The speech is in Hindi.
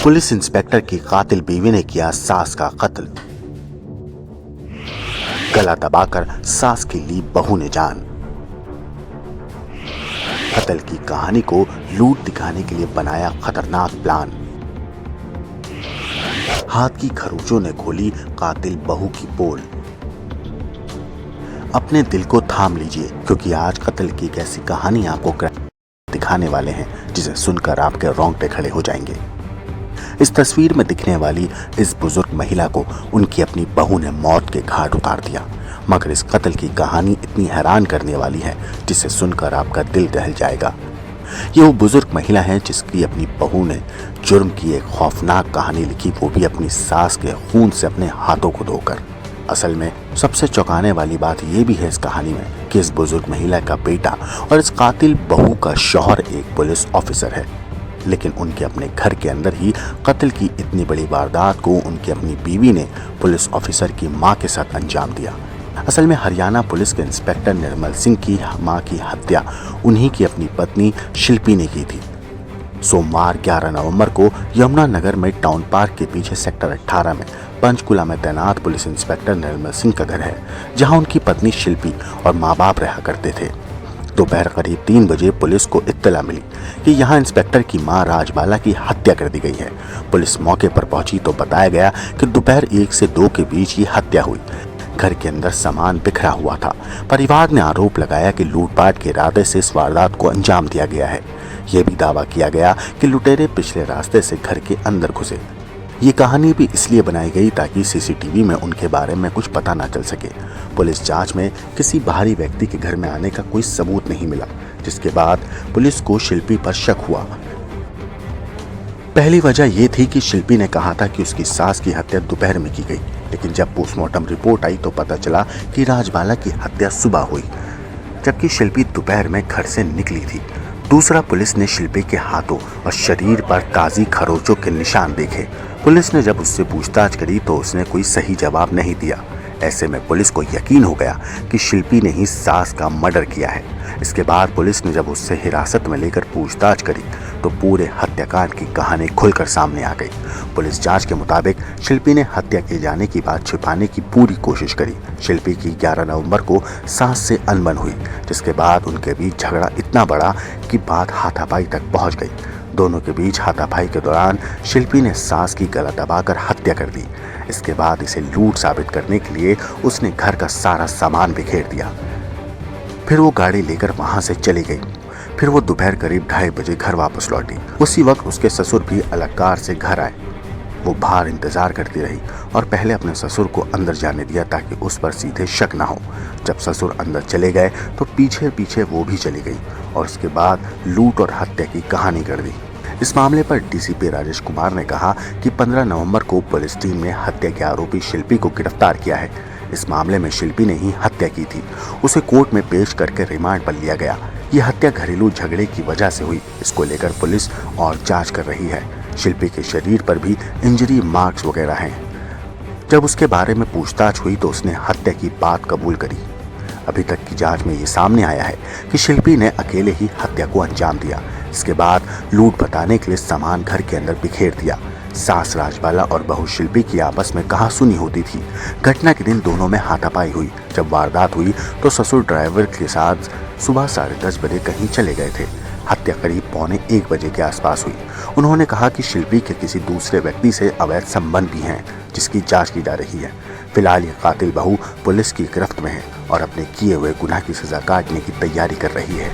पुलिस इंस्पेक्टर की कातिल बीवी ने किया सास का कत्ल। गला दबाकर सास की ली बहू ने जान। कत्ल की कहानी को लूट दिखाने के लिए बनाया खतरनाक प्लान। हाथ की खरोंचों ने खोली कातिल बहू की पोल। अपने दिल को थाम लीजिए, क्योंकि आज कत्ल की एक ऐसी कहानी आपको दिखाने वाले हैं जिसे सुनकर आपके रोंगटे खड़े हो जाएंगे। इस तस्वीर में दिखने वाली इस बुजुर्ग महिला को उनकी अपनी बहू ने मौत के घाट उतार दिया, मगर इस कत्ल की कहानी इतनी हैरान करने वाली है जिसे सुनकर आपका दिल दहल जाएगा। ये वो बुजुर्ग महिला है जिसकी अपनी बहू ने जुर्म की एक खौफनाक कहानी लिखी, वो भी अपनी सास के खून से अपने हाथों को धोकर। असल में सबसे चौंकाने वाली बात यह भी है इस कहानी में कि इस बुजुर्ग महिला का बेटा और इस कातिल बहू का शौहर एक पुलिस ऑफिसर है, लेकिन उनके अपने घर के अंदर ही कत्ल की इतनी बड़ी वारदात को उनकी अपनी बीवी ने पुलिस ऑफिसर की मां के साथ अंजाम दिया। असल में हरियाणा पुलिस के इंस्पेक्टर निर्मल सिंह की मां की हत्या उन्हीं की अपनी पत्नी शिल्पी ने की थी। सोमवार 11 नवंबर को यमुनानगर में टाउन पार्क के पीछे सेक्टर 18 में पंचकुला में तैनात पुलिस इंस्पेक्टर निर्मल सिंह का घर है, जहां उनकी पत्नी शिल्पी और माँ बाप रहा करते थे। दोपहर करीब 3 बजे पुलिस को इत्तला मिली कि यहां इंस्पेक्टर की मां राजबाला की हत्या कर दी गई है। पुलिस मौके पर पहुंची तो बताया गया कि दोपहर 1 से 2 के बीच ये हत्या हुई। घर के अंदर सामान बिखरा हुआ था। परिवार ने आरोप लगाया कि लूटपाट के इरादे से इस वारदात को अंजाम दिया गया है। यह भी दावा किया गया कि लुटेरे पिछले रास्ते से घर के अंदर घुसे। ये कहानी भी इसलिए बनाई गई ताकि सीसीटीवी में उनके बारे में कुछ पता न चल सके। पुलिस जांच में किसी बाहरी व्यक्ति के घर में आने का कोई सबूत नहीं मिला, जिसके बाद पुलिस को शिल्पी पर शक हुआ। पहली वजह यह थी कि शिल्पी ने कहा था कि उसकी सास की हत्या दोपहर में की गई, लेकिन जब पोस्टमार्टम रिपोर्ट आई तो पता चला कि राजबाला की हत्या सुबह हुई, जबकि शिल्पी दोपहर में घर से निकली थी। दूसरा, पुलिस ने शिल्पी के हाथों और शरीर पर ताजी खरोंचों के निशान देखे। पुलिस ने जब उससे पूछताछ करी तो उसने कोई सही जवाब नहीं दिया। ऐसे में पुलिस को यकीन हो गया कि शिल्पी ने ही सास का मर्डर किया है। इसके बाद पुलिस ने जब उससे हिरासत में लेकर पूछताछ करी तो पूरे हत्याकांड की कहानी खुलकर सामने आ गई। पुलिस जांच के मुताबिक शिल्पी ने हत्या किए जाने की बात छिपाने की पूरी कोशिश करी। शिल्पी की 11 नवंबर को सास से अनबन हुई, जिसके बाद उनके बीच झगड़ा इतना बड़ा कि बात हाथापाई तक पहुंच गई। दोनों के बीच हाथापाई के दौरान शिल्पी ने सास की गला दबाकर हत्या कर दी। इसके बाद इसे लूट साबित करने के लिए उसने घर का सारा सामान बिखेर दिया। फिर वो गाड़ी लेकर वहां से चली गई। फिर वो दोपहर करीब 2:30 बजे घर वापस लौटी। उसी वक्त उसके ससुर भी अलग कार से घर आए। वो बाहर इंतजार करती रही और पहले अपने ससुर को अंदर जाने दिया ताकि उस पर सीधे शक ना हो। जब ससुर अंदर चले गए तो पीछे पीछे वो भी चली गई और उसके बाद लूट और हत्या की कहानी कर दी। इस मामले पर डीसीपी राजेश कुमार ने कहा कि 15 नवंबर को पुलिस टीम ने हत्या के आरोपी शिल्पी को गिरफ्तार किया है। इस मामले में शिल्पी ने ही हत्या की थी। उसे कोर्ट में पेश करके रिमांड पर लिया गया। ये हत्या घरेलू झगड़े की वजह से हुई। इसको लेकर पुलिस और जांच कर रही है। शिल्पी के शरीर पर भी इंजरी मार्क्स वगैरह हैं। जब उसके बारे में पूछताछ हुई तो उसने हत्या की बात कबूल करी। अभी तक की जांच में ये सामने आया है कि शिल्पी ने अकेले ही हत्या को अंजाम दिया। इसके बाद लूट बताने के लिए सामान घर के अंदर बिखेर दिया। सास राजबाला और बहू शिल्पी की आपस में कहासुनी होती थी। घटना के दिन दोनों में हाथापाई हुई। जब वारदात हुई तो ससुर ड्राइवर के साथ सुबह 10:30 बजे कहीं चले गए थे। हत्या करीब 12:45 बजे के आसपास हुई। उन्होंने कहा कि शिल्पी के किसी दूसरे व्यक्ति से अवैध संबंध भी हैं, जिसकी जांच की जा रही है। फिलहाल ये कातिल बहू पुलिस की गिरफ्त में है और अपने किए हुए गुनाह की सजा काटने की तैयारी कर रही है।